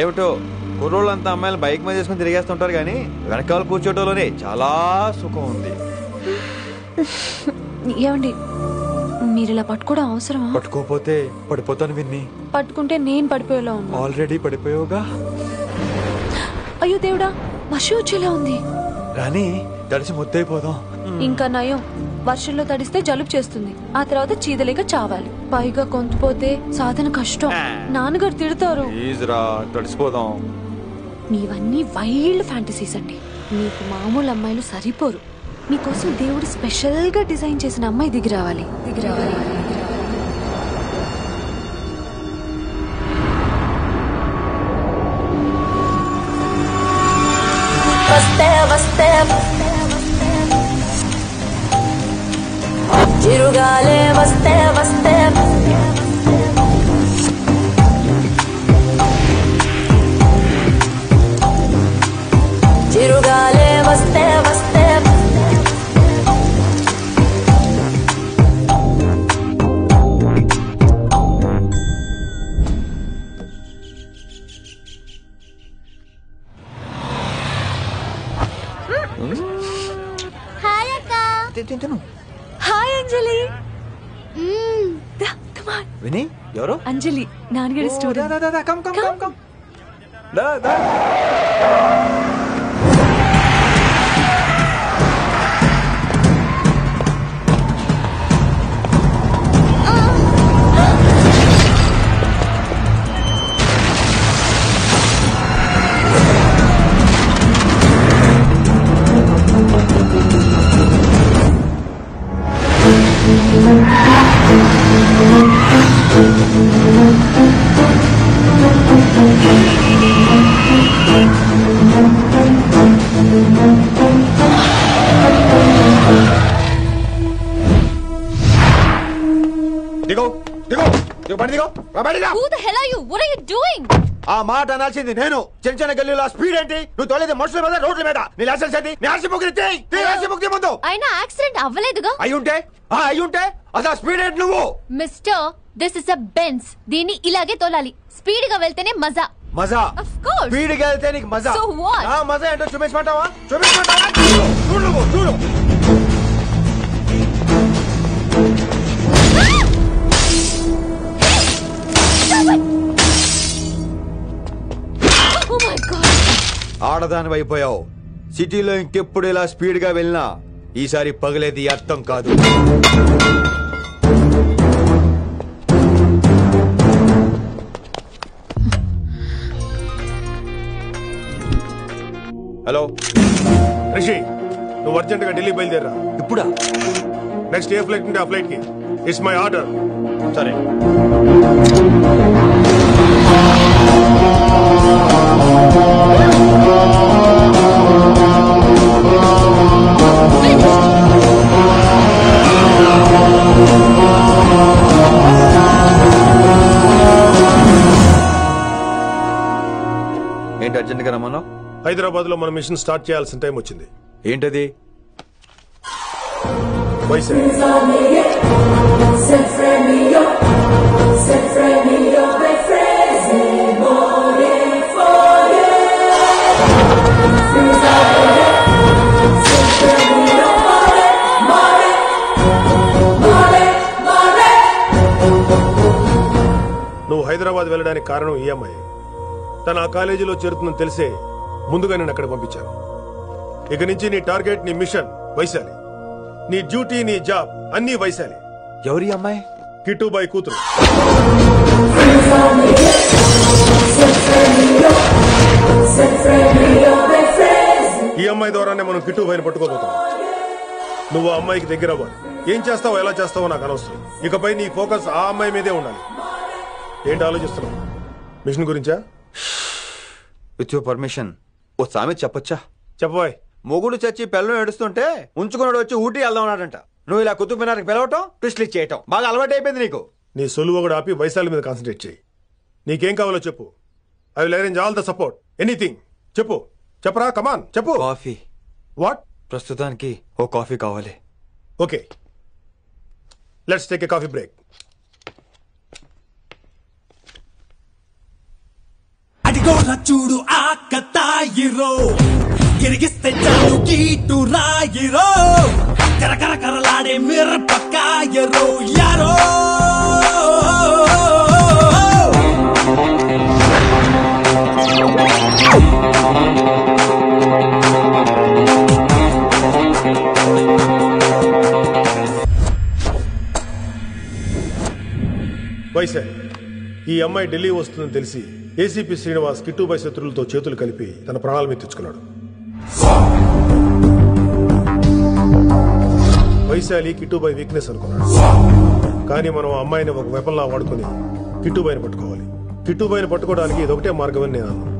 ఏమిటో కుర్రోళ్ళంతా అమ్మాయిలు బైక్ మీద చేసుకుని తిరిగేస్తుంటారు కానీ వెనకాల కూర్చోటంలోనే చాలా సుఖం ఉంది. ఏమండి మీరు ఇలా పట్టుకోవడం అవసరమా? పట్టుకోపోతే పడిపోతాను విన్ని. పట్టుకుంటే నేను పడిపోయేలా ఉన్నా. ఆల్రెడీ పడిపోయావుగా. అయ్యో దేవుడా, వర్షం వచ్చేలా ఉంది. రాని తడిసి ముద్దైపోదాం. ఇంకా నయం, వర్షంలో తడిస్తే జలుబు చేస్తుంది, ఆ తర్వాత చీదలేక చావాలి. పైగా కొంతపోతే సాధన కష్టం, నాన్నగారు తిడతారు. తడిసిపోదాం. మీవన్నీ వైల్డ్ ఫ్యాంటసీస్ అండి. మీకు మామూలు అమ్మాయిలు సరిపోరు. మీకోసం దేవుడు స్పెషల్ గా డిజైన్ చేసిన అమ్మాయి దిగి రావాలి. చిరుగాలే వస్తే వస్తే చిరుగాలే వస్తే వస్తే హాయ్ అక్క. హాయ్ అంజలి. విని ఎవరు? అంజలి, నాన్నగారి స్టూడెంట్. ఆ మాట అనాల్సింది నేను. చిన్న చిన్న గల్లీలో స్పీడ్ ఏంటి? నువ్వు తోలేది మనుషుల మీద, రోడ్ల మీద. నీ లైసెన్స్ ఏంటి? నీ ఆర్సీ ముందు. అయినా యాక్సిడెంట్ అవ్వలేదుగా. అయ్యుంటే అసలు స్పీడ్ ఏంటి నువ్వు? Mister, this is a Benz. దీన్ని ఇలాగే తోలాలి. స్పీడ్ గా వెళ్తేనే మజా. Of course. స్పీడ్ గా వెళ్తే నీకు మజా. So what? మజా ఏంటో చూపించమంటావా? చూడు. Oh my God. ఆడదాని అయిపోయావు. సిటీలో ఇంకెప్పుడు ఇలా స్పీడ్ గా వెళ్ళినా ఈసారి పగలేది అర్థం కాదు. హలో రిషి, నువ్వు అర్జెంట్ గా ఢిల్లీ బయలుదేరా. ఇప్పుడా? నెక్స్ట్ ఏ ఫ్లైట్ నుండి ఆ ఫ్లైట్ కి. It's my order. సరే. ఏంటి అర్జెంట్ గా రమ్మన్నావు? హైదరాబాద్ లో మన మిషన్ స్టార్ట్ చేయాల్సిన టైం వచ్చింది. ఏంటది? నువ్వు హైదరాబాద్ వెళ్ళడానికి కారణం ఈ అమ్మాయి. తను ఆ కాలేజీలో చేరుతుందని తెలిసే ముందుగా నేను అక్కడ పంపించాను. ఇక నుంచి నీ టార్గెట్, నీ మిషన్ వైశాలి. నీ డ్యూటీ, నీ జాబ్ అన్ని వైశాలి. ఎవరి అమ్మాయి? కిట్టుబాయ్ కూతురు. ఈ అమ్మాయి ద్వారానే మనం కిట్టుబాయిని పట్టుకోబోతున్నాం. నువ్వు ఆ అమ్మాయికి దగ్గర అవ్వాలి. ఏం చేస్తావో ఎలా చేస్తావో నాకు అనవసరం. ఇకపై నీ ఫోకస్ ఆ అమ్మాయి మీదే ఉండాలి. ఏంటి ఆలోచిస్తున్నావు? మిషన్ గురించా? విత్ యువర్ పర్మిషన్ ఓ సామెత చెప్పొచ్చా? చెప్పబాయ్. మొగుడు చచ్చి పిల్లలు ఏడుస్తుంటే ఉంచుకున్నాడు వచ్చి ఊటీ వెళ్దాం అన్నాడంట. నువ్వు ఇలా కుతుబ్ మినార్కి పిలవటం, ట్విస్ట్లు చేయటం బాగా అలవాటు అయిపోయింది నీకు. నీ సొలువు కూడా ఆపి వైశాలి మీద కాన్సన్ట్రేట్ చేయి. నీకేం కావాలో చెప్పు. I will arrange all the support. Anything చెప్పు. చెప్పరా, కమాన్ చెప్పు. కాఫీ. వాట్? ప్రస్తుతానికి ఓ కాఫీ కావాలి. Okay, let's take a coffee break. గోర చూడు ఆ కతాయిరో గిరిగిస్తే చాలు గీటు రాయిరో కరకర కరలాడే మిరపకాయరో యారో వైసే ఈ అమ్మాయి ఢిల్లీ వస్తుందని తెలిసి ఏసీపీ శ్రీనివాస్ కిట్టుబాయ్ శత్రులతో చేతులు కలిపి తన ప్రాణాల మీద తెచ్చుకున్నాడు. వైశాలి కిట్టుబాయ్ వీక్నెస్ అనుకున్నాడు. కానీ మనం ఆ అమ్మాయిని ఒక వెపన్లా వాడుకుని కిట్టుబాయిని పట్టుకోవాలి. కిట్టుబాయిని పట్టుకోవడానికి ఇదొకటే మార్గం అని నేను అన్నాను.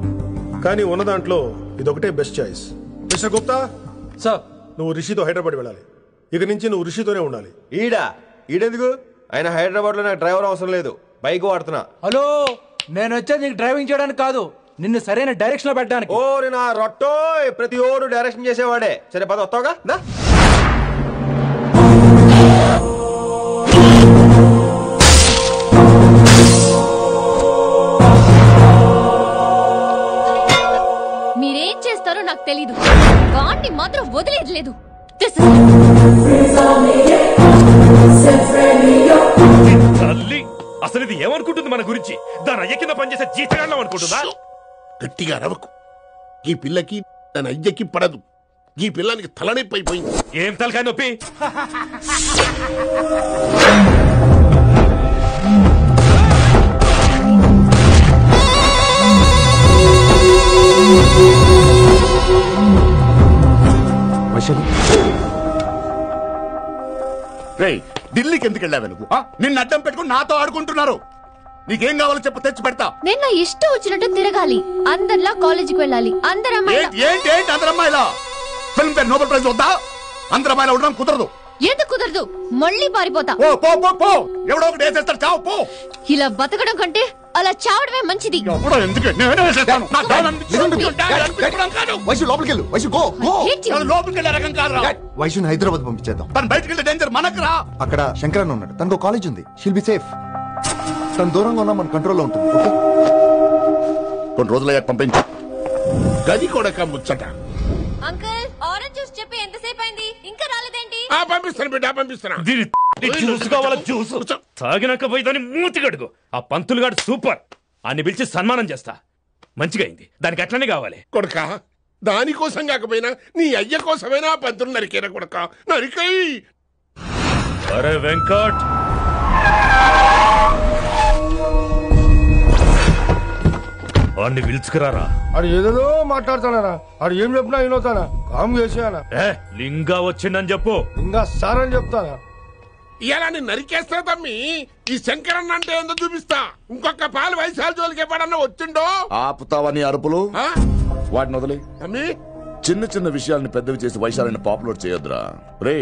కానీ ఉన్న దాంట్లో ఇదొకటే best choice. Mister Gupta sir, నువ్వు రిషితో హైదరాబాద్ వెళ్ళాలి. ఇక నుంచి నువ్వు రిషితోనే ఉండాలి. ఈడెందుకు? ఆయన హైదరాబాద్ లో నాకు డ్రైవర్ అవసరం లేదు, బైక్ వాడుతున్నా. హలో, నేను వచ్చేది నీకు డ్రైవింగ్ చేయడానికి కాదు, నిన్ను సరైన డైరెక్షన్ లో పెట్టడానికి. ఓ నా రొట్టో, ప్రతి ఓడు డైరెక్షన్ చేసేవాడే. సరే పద, వస్తావుగా. మీరేం చేస్తారో నాకు తెలీదు, వాణ్ణి మాత్రం వదిలేదు లేదు. అసలు ఇది ఏమనుకుంటుంది మన గురించి? దాని అయ్య కింద పనిచేసే జీతగాళ్ళం అనుకుంటుందా? గట్టిగా రవకు. ఈ పిల్లకి తన అయ్యకి పడదు. ఈ పిల్లానికి తలనొప్పి అయిపోయింది. ఏం తలకాయ నొప్పి? ఢిల్లీకి ఎందుకు వెళ్ళావు నువ్వు? నిన్ను అడ్డం పెట్టుకుని నాతో ఆడుకుంటున్నారు. నీకేం కావాలో చెప్పు, తెచ్చి పెడతా. నేను నా ఇష్టం వచ్చినట్టు తిరగాలి, అందరిలా కాలేజీకి వెళ్ళాలి. ఏంటి అందరమ్మాయిలా? ఫిల్మ్ ఫేర్ నోబెల్ ప్రైజ్ వద్దా? అందరమ్మాయిలా ఉండడం కుదరదు. ఎందుకు కుదరదు? మళ్ళీ పారిపోతా. ఎవడో ఒకటి వేసేస్తాడు, చావు పో. ఇలా బతకడం కంటే అలా చావడమే మంచిది. వైశుని హైదరాబాద్ పంపించేద్దాం. తను బయటకు వెళ్తే డేంజర్ మనకు రా. అక్కడ శంకరన్న ఉన్నాడు, తనకు కాలేజ్ ఉంది, షీల్ బి సేఫ్. తను దూరంగా ఉన్నా మన కంట్రోల్లో ఉంటుంది. కొన్ని రోజులయ్యాక పంపించు. గది కూడా ముచ్చట. అంకుల్, ఆరెంజ్ జ్యూస్ చెప్పి ఎంతసేపు అయింది, ఇంకా రాలేదేంటి? పంపిస్తాను బిడ్డ, పంపిస్తాను. జ్యూస్ కావాలా? జ్యూస్ తాగినాక పోయి దాన్ని మూతి గడుగు. ఆ పంతులుగాడు సూపర్, అన్ని పిలిచి సన్మానం చేస్తా. మంచిగా అయింది, దానికి అట్లనే కావాలి. కొడుక, దానికోసం కాకపోయినా నీ అయ్య కోసమైనా పంతులు నరికేనా కొడుక, నరికై. అరే వెంకట్, వాడిని పిలుచుకురారా. ఆడు ఏదేదో మాట్లాడతానా? ఆడు ఏం చెప్పినా వినోతానా? కామ్ చేసానా? లింగా వచ్చిందని చెప్పు. ఇంకా సార్ అని చెప్తానా? ఇలా నేను నరికేస్తా తమ్మి. ఈ శంకరన్న అంటే ఏందో చూపిస్తా. ఇంకొక పాలు వయసాల జోలికి ఎప్పుడన్నా వచ్చిండో ఆపుతావని అరుపులు వాటిని వదిలే. తమ్మి, చిన్న చిన్న విషయాలను పెద్దవి చేసి వైశాలని పాపులర్ చేయొద్దురా. రే,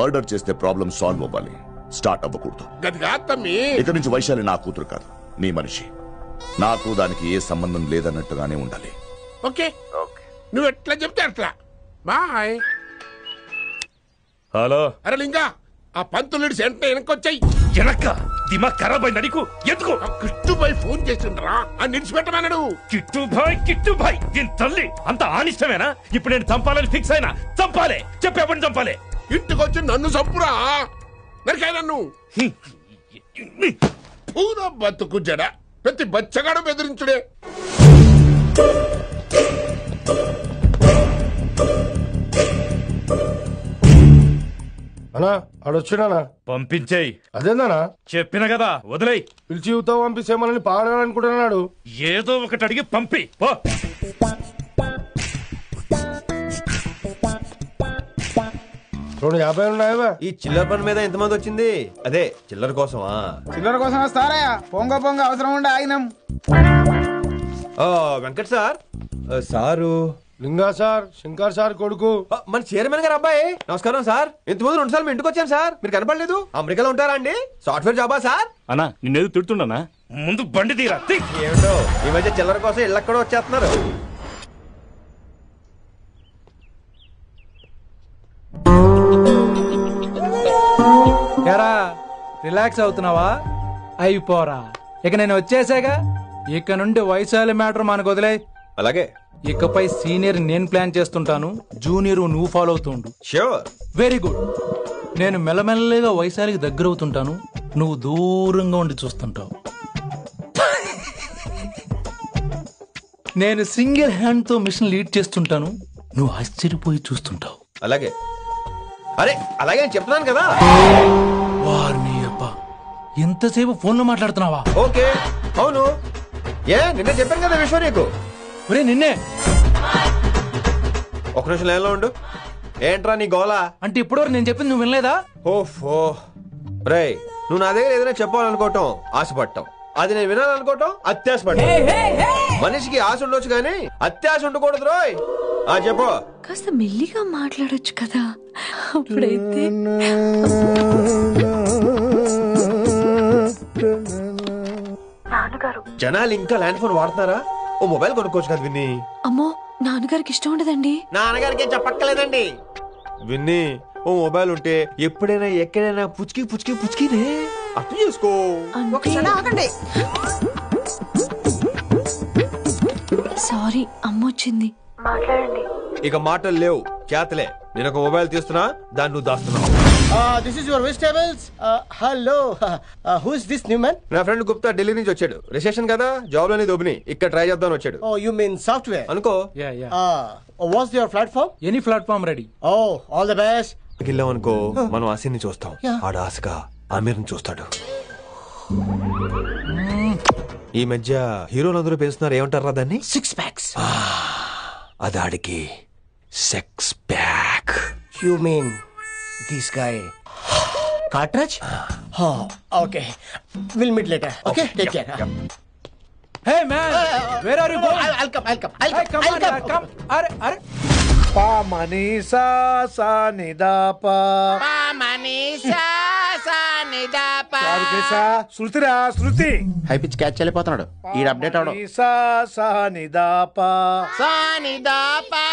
మర్డర్ చేస్తే ప్రాబ్లం సాల్వ్ అవ్వాలి, స్టార్ట్ అవ్వకూడదు. గది కాదు తమ్మి. ఇక నుంచి వైశాలి నా కూతురు కాదు, నీ మనిషి. నాకు దానికి ఏ సంబంధం లేదన్నట్టుగానే ఉండాలి. ఓకే, నువ్వు ఎట్లా చెప్తే అట్లా. బాయ్. హలో. అరే లింగా, ఆ పంతులుడి సెంటర్ వెనకొచ్చాయి. వెనక్క దిమాగ్ ఖరాబ్ అయింది నీకు. ఎందుకు? కిట్టుబాయ్ ఫోన్ చేసిండ్రా, అని నిడిచిపెట్టమన్నాడు. కిట్టుబాయ్ దీని తల్లి అంత ఆనిష్టమేనా? ఇప్పుడు నేను చంపాలని ఫిక్స్ అయినా. చంపాలే, చెప్పేపని చంపాలే. ఇంటికొచ్చి నన్ను చంపురా, నరికాయ నన్ను. పూరా బతుకు జడ, ప్రతి బచ్చగాడు బెదిరించుడే. అన్నా ఆడొచ్చినా పంపించేయి. అదేందనా? చెప్పిన కదా, వదిలేయి. పిలిచి యువత పంపిస్తే మనల్ని పాడాలనుకుంటున్నాడు. ఏదో ఒకటి అడిగి పంపి. చూడు 50 ఉన్నాయా? ఈ చిల్లర పని మీద ఎంతమంది వచ్చింది? అదే చిల్లర కోసమా? చిల్లర కోసం వస్తారా? పొంగ అవసరం ఉండే ఆగినాం. వెంకట్ సార్. సారు లింగా సార్, శంకర్ సార్ కొడుకు, మన చైర్మన్ గారు అబ్బాయి. నమస్కారం సార్. ఇంతకుముందు 2 సార్లు మీ ఇంటికి వచ్చాను సార్, మీరు కనపడలేదు. అమెరికాలో ఉంటారా అండి? సాఫ్ట్వేర్ జాబా సార్? అన్నా నిన్నేది తిడుతున్నా. ముందు బండి తీరా. ఏమిటో ఈ మధ్య చిల్లర కోసం ఇళ్ళక్కడ వచ్చేస్తున్నారు. రిలాక్స్ అవుతున్నావా? అయిపోరా, ఇక నేను వచ్చేసాగా. ఇక నుండి వైశాలి మ్యాటర్ మనకు వదిలే. అలాగే. ఇకపై సీనియర్ నేను ప్లాన్ చేస్తుంటాను, జూనియర్ నువ్వు ఫాలో అవుతుండు. ష్యూర్. Very good. నేను మెల్లమెల్లగా వైశాలికి దగ్గర అవుతుంటాను, నువ్వు దూరంగా ఉండి చూస్తుంటావు. నేను సింగిల్ హ్యాండ్ తో మిషన్ లీడ్ చేస్తుంటాను, నువ్వు ఆశ్చర్యపోయి చూస్తుంటావు. అలాగే. అరే అలాగే అని చెప్తున్నాను కదా. వారిని అబ్బా, ఎంతసేపు ఫోన్ లో మాట్లాడుతున్నావా? ఓకే. అవును. నిన్నే చెప్పాను కదా విశ్వ నీకు. నిన్నే. ఒక నిమిషం లైన్లో ఉండు. ఏంట్రా నీ గోలా? అంటే ఇప్పటివరకు నేను చెప్పింది నువ్వు వినలేదా? ఓఫో రే, నువ్వు నా దగ్గర ఏదైనా చెప్పాలనుకోవటం ఆశపడటం, అది నేను వినాలనుకోవటం అత్యాశపడటం. మనిషికి ఆశ ఉండొచ్చు కానీ అత్యాశ ఉండకూడదు రోయ్. చెప్పు. కాస్త మెల్లిగా మాట్లాడొచ్చు కదా. అప్పుడైతే జనాలు ఇంకా ల్యాండ్ ఫోన్ వాడుతున్నారా? ఓ మొబైల్ కొనుక్కోవచ్చు కదా విన్ని. అమ్మో, నాన్నగారికి ఇష్టం ఉండదండి. నాన్నగారికి చెప్పక్కర్లేదండి. విన్ని, ఓ మొబైల్ ఉంటే ఎప్పుడైనా ఎక్కడైనా పుచ్చుకి పుచ్చుకి పుచ్చుకినే అర్థం చేసుకో. సారీ, అమ్మొచ్చింది. మాట్లాడండి. ఇక మాటలు లేవు, చేతలే. నేను ఒక మొబైల్ తీస్తున్నా, దాన్ని నువ్వు దాస్తున్నావు. This is your vegetables. Hello. Who is this new man? నా ఫ్రెండ్ గుప్తా ఢిల్లీ నుంచి వచ్చాడు. రిసెషన్ కదా, జాబ్ లోని దొబ్బిని ఇక్కడ ట్రై చేద్దాం వచ్చాడు. Oh, you mean software? అనుకో. What's your platform? Any platform ready. Oh, all the best. గిల్లాం అనుకో, మనం ఆసిని చూస్తాం, ఆడ ఆశగా ఆమీర్ని చూస్తాడు. ఈ మధ్య హీరోలందరూ పెంచుతున్నారు, ఏమంటారా దాన్ని? 6 packs. అది ఆడికి sex pack. You mean this guy? Cartridge? Oh, okay. We'll meet later. Okay, take care. Hey man, where are you going? I'll come. Are. Pa manisa sa nidapa. Pa manisa sa nidapa. Charu kesa శృతిరా Shruti. High pitch catch వెళ్ళిపోతున్నాడు. ఈ update అవడం. Manisa sa nidapa. Sa nidapa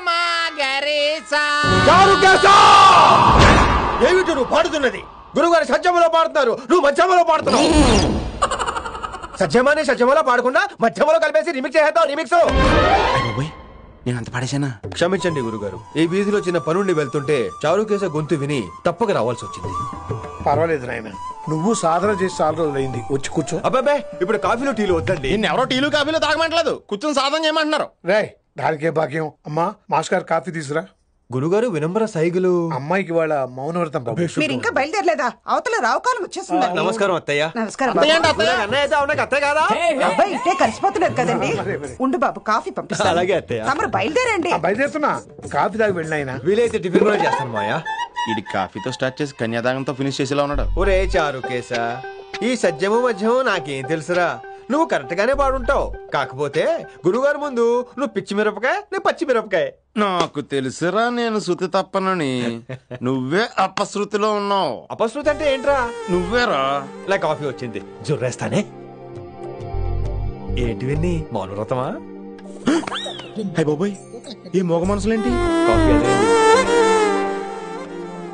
ma garisa. చారు కేసా! ఏమిటి నువ్వు పాడుతున్నది? గురుగారు సత్యములో పాడుతున్నారు, నువ్వు మధ్యమలో పాడుతున్నావు. సత్యమాని సత్యములో పాడకుండా మధ్యమలో కలిపేసి రిమిక్స్ చేద్దాం. రిమిక్స్ నేను అంత పాడేశానా? క్షమించండి గురుగారు, ఈ వీధిలో చిన్న పనుండి వెళ్తుంటే చారుకేశ గొంతు విని తప్పక రావాల్సి వచ్చింది. పర్వాలేదు నాయన, నువ్వు సాధన చేసి చాలా రోజులు అయింది, వచ్చి కూర్చో. అబ్బాబే, ఇప్పుడు కాఫీలు టీలు వద్దండి. ఎవరో టీలు కాఫీలు తాగమంటలేదు, కూర్చొని సాధన చేయమంటున్నారు. రే, దానికే భాగ్యం. అమ్మా, మాస్టర్ కాఫీ తీసురా. గురుగారు వినమ్ర సైగులు. అమ్మాయికి వాళ్ళ మౌనవ్రతం. మీరు ఇంకా బయలుదేరలేదా? అవతల రావుకాలం వచ్చేస్తుంది. నమస్కారం అత్తయ్య. నమస్కారం. అబ్బాయి ఇట్టే కలిసిపోతున్నారు కదండి. ఉండు బాబు, కాఫీ పంపిస్తాను. అలాగే అత్తయ్య. తమరు బయలుదేరండి. బయలుదేరుతున్నా, కాఫీ తాగి వెళ్ళినాయన. వీలైతే టిఫిన్ కూడా చేస్తాను మాయా. ఇది కాఫీతో స్టార్ట్ చేసి కన్యాదానంతో ఫినిష్ చేసేలా ఉన్నాడు. ఒరే చారుకేశ, ఈ సత్యము మధ్యము నాకేం తెలుసురా? నువ్వు కరెక్ట్ గానే పాడుంటావు, కాకపోతే గురుగారు ముందు నువ్వు పిచ్చి మిరపకాయ, నేను పచ్చి మిరపకాయ. నాకు తెలుసురా నేను శృతి తప్పనని. నువ్వే అపశృతిలో ఉన్నావు. అపశృతి అంటే ఏంట్రా? నువ్వేరా. నా కాఫీ వచ్చింది, జుర్రేస్తానే. ఏంటి విన్ని, మౌనవ్రతమా? హై బాబోయ్, ఈ మోగ మనసులేంటి? కాఫీ అదే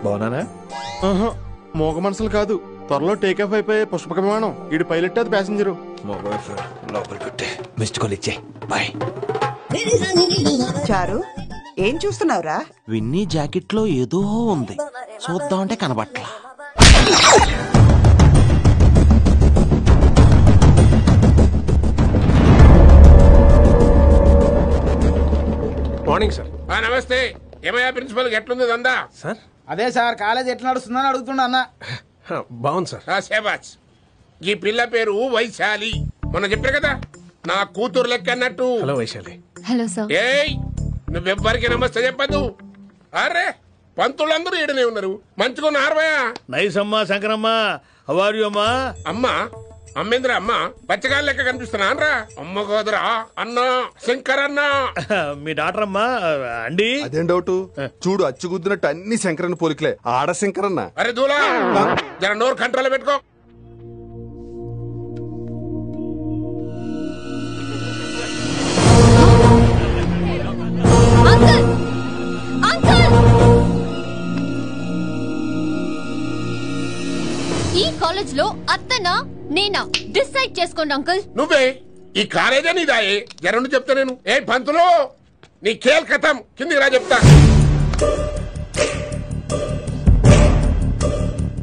బాగున్నానా? మోగ మనసులు కాదు, త్వరలో టేకాఫ్ అయిపోయే పుష్పక విమానం. ఈడు పైలట్, అది ప్యాసింజరు. లోపల పెట్టే మిస్డ్ కాల్ ఇచ్చే. బాయ్. చారు, ఏం చూస్తున్నావురా? విన్నీ జాకెట్ లో ఏదో ఉంది, చూద్దామంటే కనబట్లా. Morning sir. నమస్తే. ఏమయ్యా ప్రిన్సిపల్, ఎట్లుంది దందా? సార్ అదే సార్, కాలేజ్ ఎట్లా నడుస్తుందని అడుగుతున్నా అన్న. బాగుంది సార్. శేబాజ్. ఈ పిల్ల పేరు వైశాలి. మొన్న చెప్పారు కదా, నా కూతురు లెక్క అన్నట్టు. హలో వైశాలి. Hello sir. ఏయ్, నువ్వెవ్వరికి నమస్తే చెప్పదు. అరే, పంతులందరూ ఈడనే ఉన్నారు. మంచుకున్న ఆర్వయా. నైస్ అమ్మా శంకరమ్మ. హవారు అమ్మా. అమ్మా అమ్మేంద్ర, అమ్మ పచ్చగాళ్ళ లెక్క కనిపిస్తున్నా అనరా? అమ్మ కాదురా అన్న, శంకర్ అన్న. మీ డాక్టర్ అమ్మా అండి. అదేం డౌట్? చూడు, అచ్చుగుద్దినట్టు అన్ని శంకరన్న పోలికలే. ఆడ శంకరన్న. అరే దూలా, జర నోరు కంట్రోల్ పెట్టుకో. ఈ కాలేజ్ లో అత్తనా నేనా డిసైడ్ చేసుకోండి అంకుల్. నువ్వే ఈ కాలేజే నీదాయే జరండు చెప్తా నేను. ఏ పంతులు నీ ఖేల్ కథం కిందికి రా చెప్తా.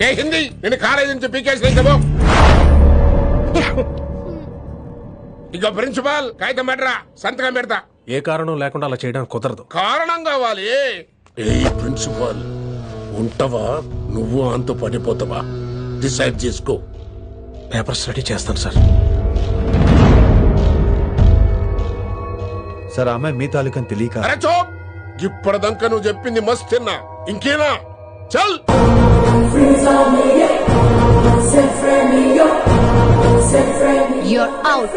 ఏ హిందీ నేను కాలేజీ నుంచి పీకేసి చెప్పు. ఇక ప్రిన్సిపాల్ కాగితం పెట్టరా, సంతకం పెడతా. ఏ కారణం లేకుండా అలా చేయడానికి కుదరదు. కారణం కావాలి. ఏ ప్రిన్సిపాల్ ఉంటావా నువ్వు అంత పడిపోతావా డిసైడ్ చేసుకో. పేపర్ స్టడీ చేస్తాను సార్. సార్ అమ్మాయి మీ తాలూకని తెలియక. అరే చోప్, ఇప్పటిదాకా నువ్వు చెప్పింది మస్తు తిన్నా, ఇంకేనా? చల్. You're out.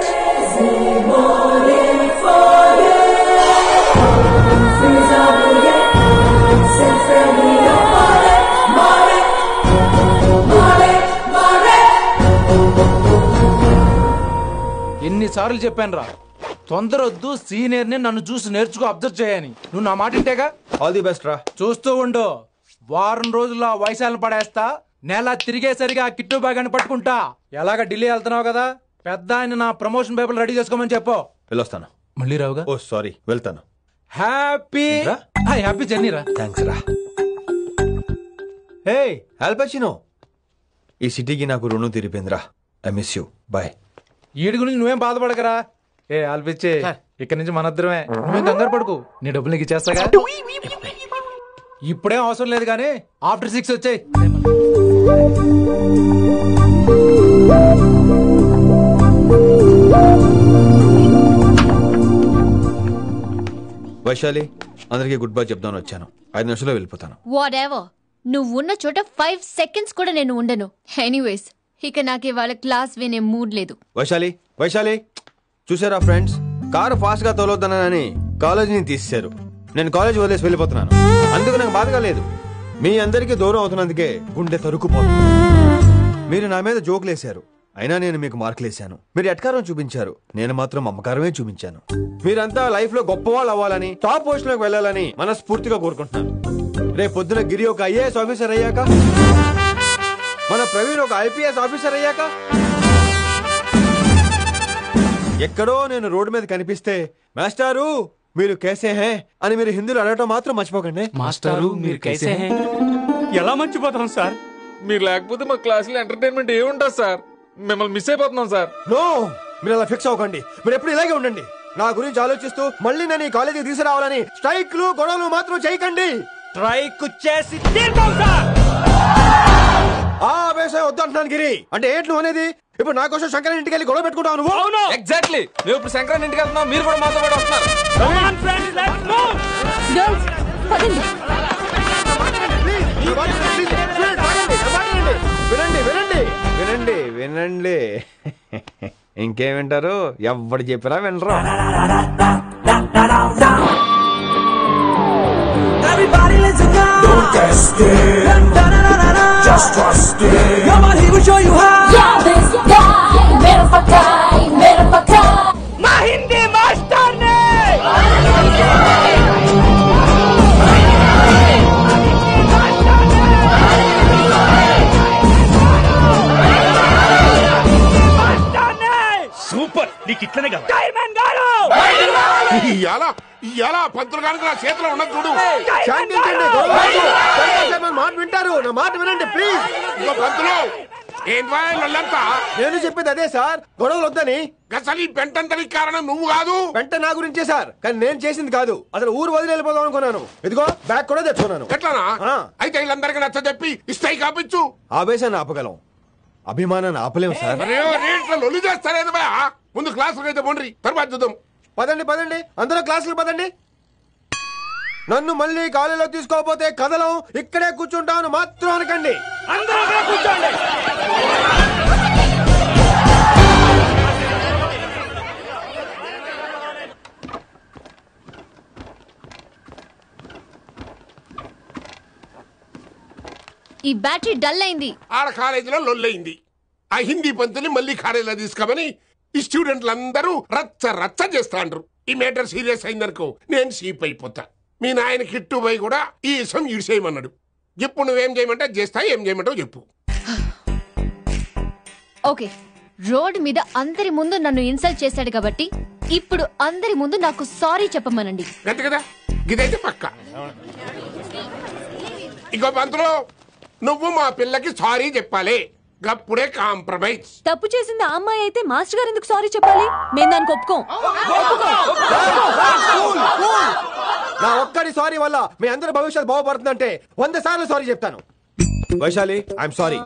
ఎన్నిసార్లు చెప్పాను రా, తొందరొద్దు, సీనియర్ని నన్ను చూసి నేర్చుకో, అబ్జర్వ్ చేయని. నువ్వు నా మాట ఇంటేగా. ఆల్ ది బెస్ట్ రా. చూస్తూ ఉండు, వారం రోజుల్లో ఆ వయసాలను పడేస్తా. నెల తిరిగేసరిగా కిట్టు బాగాన్ని పట్టుకుంటా. ఎలాగ ఢిల్లీ వెళ్తున్నావు కదా, పెద్ద ఆయన నా ప్రమోషన్ పేపర్ రెడీ చేసుకోమని చెప్పు. వెళ్ళొస్తాను. మళ్ళీ రావుగా? ఓ సారీ, వెళ్తాను. హ్యాపీ హ్యాపీ జర్నీ రా. థ్యాంక్స్ రా. హే ఆల్పచినో, ఈ సిటీకి నాకు రుణం తీరిపోయిందిరా. I miss you. బాయ్. వీడి గురించి నువ్వేం బాధపడకరా. ఏ ఆల్పిచ్చే, ఇక్కడి నుంచి మనద్దరమే. నువ్వేం కంగారు పడుకు, నీ డబ్బులు నీకు ఇచ్చేస్తాగా. ఇప్పుడేం అవసరం లేదు కానీ ఆఫ్టర్ 6 వచ్చాయి. వైశాలి, అందరికీ గుడ్ బై చెప్దామని వచ్చాను. 5 నిమిషాల్లో వెళ్ళిపోతాను. వాట్ ఎవర్, నువ్వు ఉన్న చోట 5 seconds కూడా నేను ఉండను. ఎనీవేస్, ఇక నాకు ఇవాళ క్లాస్ వినే మూడ్ లేదు. వైశాలి, వైశాలి, చూసారా ఫ్రెండ్స్, కారు ఫాస్ట్ గా తోలొద్దనని కాలేజీని తీసేశారు. నేను కాలేజ్ వదిలేసి వెళ్ళిపోతున్నాను. అందుకు నాకు బాధగా లేదు. మీ అందరికీ దూరం అవుతున్నందుకే గుండె తరుక్కుపోతుంది. మీరు నా మీద జోకులేశారు, అయినా నేను మీకు మార్కులేశాను. మీరు ఎట్కారం చూపించారు, నేను మాత్రం అమ్మకారమే చూపించాను. మీరంతా లైఫ్ లో గొప్పవాళ్ళు అవ్వాలని, టాప్ పొజిషన్ లోకి వెళ్ళాలని మనస్ఫూర్తిగా కోరుకుంటున్నాను. రేపు పొద్దున గిరి ఒక IAS ఆఫీసర్ అయ్యాక, మన ప్రవీణ్ ఒక IPS ఆఫీసర్ అయ్యాక, ఎక్కడో నేను రోడ్డు మీద కనిపిస్తే మాస్టారు మీరు కేసే హే అని మీరు హిందీలో అడగటం మాత్రం మర్చిపోకండి. మాస్టారు మీరు కేసే హే. ఎలా మర్చిపోతాం సార్? మీరు లేకపోతే మా క్లాసులో ఎంటర్టైన్మెంట్ ఏముంటుంది సార్? మిమ్మల్ని మిస్ అయిపోతున్నాం సార్. నో, మీరు అలా ఫిక్స్ అవ్వకండి. మీరు ఎప్పుడు ఇలాగే ఉండండి. నా గురించి ఆలోచిస్తూ మళ్ళీ నేను ఈ కాలేజీకి తీసుకురావాలని స్ట్రైక్లు గొడవలు మాత్రం చేయకండి. స్ట్రైక్ చేసి తీర్థం సార్. ఆ వేసే వద్దంటున్నాను గిరి. అంటే ఏంటి నువ్వు అనేది? ఇప్పుడు నా కోసం శంకరన్ ఇంటికి వెళ్ళి గొడవ పెట్టుకుంటావు నువ్వు? అవును, ఎగ్జాక్ట్లీ. మేము ఇప్పుడు శంకరన్ ఇంటికి వెళ్తున్నాం, మీరు కూడా మాతో పాటు వస్తున్నారు. వినండి వినండి వినండి వినండి. ఇంకేం వింటారు? ఎవడు చెప్పినా వినరు. Everybody listen now. Don't test it. Just trust it. Come on, he will show you how. Yeah, this guy, mera pakai. Ma Hindi master ne. Super, నీకు ఇట్లనే కాదు. ఇయాల పంతులు గారికి నా చేతిలో ఉన్నది చూడు. మాట వింటారు, నా మాట వినండి ప్లీజ్. ఇంకో పంతులు ఏంటంతా? నేను చెప్పేది అదే సార్, గొడవలు వద్దని. అసలు ఈ పెంటంతనికి కారణం నువ్వు కాదు. పెంట నా గురించే సార్, కానీ నేను చేసింది కాదు. అసలు ఊరు వదిలి వెళ్ళిపోదాం అనుకున్నాను. ఇదిగో బ్యాగ్ కూడా తెచ్చుకున్నాను. ఎట్లానా? అయితే వీళ్ళందరికీ నచ్చ చెప్పి ఇస్తాయి కాపించు. ఆవేశాన్ని ఆపగలం, అభిమానాన్ని ఆపలేము సార్. లొల్లి చేస్తారేది బా. ముందు క్లాసులకు అయితే పోండి, తర్వాత చూద్దాం. పదండి పదండి, అందరూ క్లాసులకు పదండి. నన్ను మళ్ళీ కాలేజీలో తీసుకోకపోతే కదలం, ఇక్కడే కూర్చుంటాను మాత్రం అనకండి. అందరూ కూర్చోండి. ఈ బ్యాటరీ డల్ అయింది. ఆడ కాలేజీలో లొల్లయింది. ఆ హిందీ పంతుని మళ్ళీ కాలేజీలో తీసుకోమని ఈ స్టూడెంట్లందరూ రచ్చ రచ్చ చేస్తాండ్రు. ఈ మేటర్ సీరియస్ అయిందనుకో నేను సీప్ అయిపోతా. మీ నాయన కిట్టు పోయి కూడా ఈ ఇసం ఇడిసేయమన్నాడు. ఇప్పుడు నువ్వేం చేయమంటే చేస్తా, ఏం చేయమంటావు చెప్పు. ఓకే, రోడ్ మీద అందరి ముందు నన్ను ఇన్సల్ట్ చేశాడు కాబట్టి ఇప్పుడు అందరి ముందు నాకు సారీ చెప్పమనండి. గంతే కదా, ఇదైతే పక్క. ఇగో పంతులు, నువ్వు మా పిల్లకి సారీ చెప్పాలి. గప్పుడే కాంప్రమైజ్. తప్పు చేసింది ఆ అమ్మాయి అయితే మాస్టర్ గారు ఎందుకు సారీ చెప్పాలి? మేము దానికి ఒప్పుకోం. నా ఒక్కడి సారీ వల్ల మీ అందరి భవిష్యత్తు బాగుపడుతుందంటే 100 సార్లు సారీ చెప్తాను. Vaishali, I'm sorry.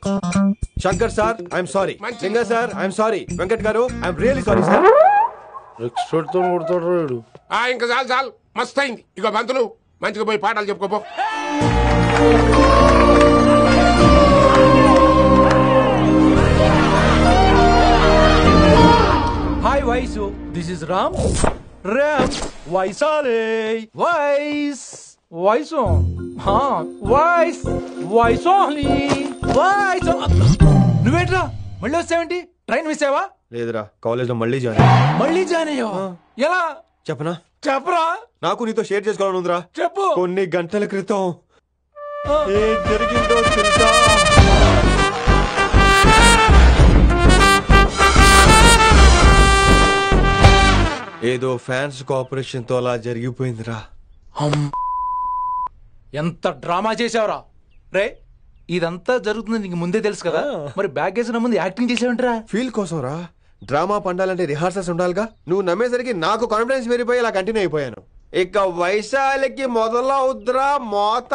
Shankar sir, I'm sorry. Singer sir, I'm sorry. Venkat గారు, ఐఎమ్ రియలీ సారీ సార్. ఇంకా చాలు చాలు, మస్త్ అయింది. ఇగో పంతులు, మంచిగా పోయి పాఠాలు చెప్పుకోపో. Hi Vaishu, this is Ram. వైసాలే వైస్ వైసు వైస్ వైసోలీ వైస్. నువ్వేంట్రా మళ్ళీ వచ్చావేంటి? ట్రైన్ మిస్ అయ్యావా? లేదురా, కాలేజ్ లో మళ్ళీ జాయిన్. మళ్ళీ జాయిన్ అయ్యావా? ఎలా చెప్పనా? చెప్పరా. నాకు నీతో షేర్ చేసుకోవాలని ఉందిరా. చెప్పు. కొన్ని గంటల క్రితం ఏం జరిగిందో తెలుసా? ఏదో ఫ్యాన్స్ కోఆపరేషన్ తో అలా జరిగిపోయిందిరా. ఎంత డ్రామా చేసావురా రే. ఇదంతా జరుగుతుంది నీకు ముందే తెలుసు కదా, మరి బ్యాగ్ వేసిన ముందు యాక్టింగ్ చేసావంటరా? ఫీల్ కోసం రా. డ్రామా పండాలంటే రిహార్సల్స్ ఉండాలిగా. నువ్వు నమ్మేసరికి నాకు కాన్ఫిడెన్స్ పెరిగిపోయి ఇలా కంటిన్యూ అయిపోయాను. ఇక వైశాలికి మొదలవుద్రా మోత.